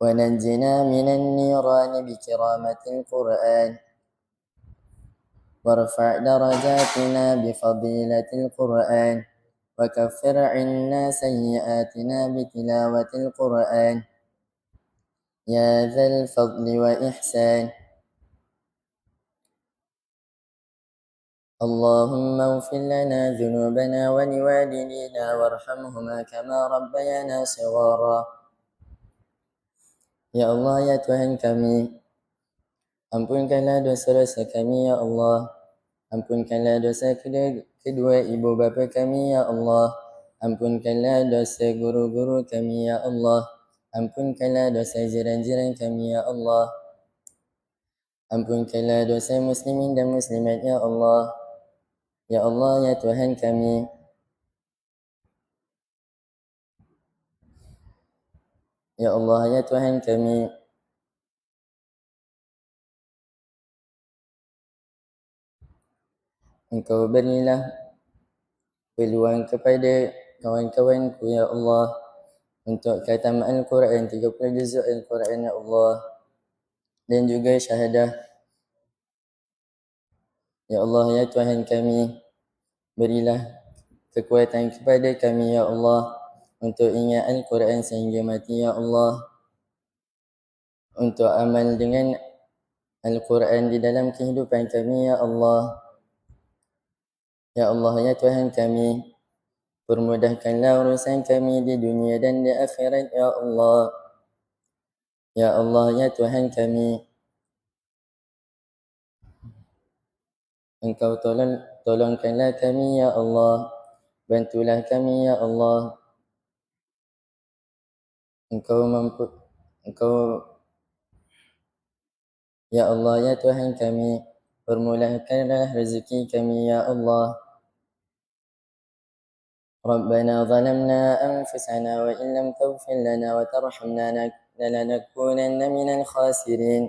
ونجنا من النيران بكرامة القرآن وارفع درجاتنا بفضيلة القرآن وكفر عنا سيئاتنا بتلاوة القرآن يا ذا الفضل وإحسان. اللهم اغفر لنا ذنوبنا ولوالدينا وارحمهما كما ربيانا صغارا. Ya Allah, ya Tuhan kami, ampunkanlah dosa-dosa kami, ya Allah. Ampunkanlah dosa kedua ibu bapa kami, ya Allah. Ampunkanlah dosa guru-guru kami, ya Allah. Ampunkanlah dosa jiran-jiran kami, ya Allah. Ampunkanlah dosa muslimin dan muslimat, ya Allah. Ya Allah, ya Tuhan kami, ya Allah, ya Tuhan kami, Engkau berilah peluang kepada kawan-kawanku, ya Allah, untuk khatam Al-Quran, 30 juzuk Al-Quran, ya Allah, dan juga syahadah. Ya Allah, ya Tuhan kami, berilah kekuatan kepada kami, ya Allah, untuk ingat Al-Quran sehingga mati, ya Allah, untuk amal dengan Al-Quran di dalam kehidupan kami, ya Allah. Ya Allah, ya Tuhan kami, permudahkanlah urusan kami di dunia dan di akhirat, ya Allah. Ya Allah, ya Tuhan kami, Engkau tolongkanlah kami, ya Allah. Bantulah kami, ya Allah. Ya Allah, ya Tuhan kami, permulahkanlah rezeki kami, ya Allah. ربنا ظلمنا أنفسنا وإن لم تغفر لنا وترحمنا لنكونن من الخاسرين.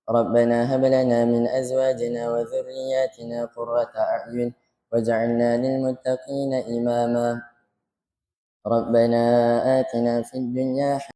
ربنا هب لنا من أزواجنا وذرياتنا قرة أعين واجعلنا للمتقين إماما. ربنا آتنا في الدنيا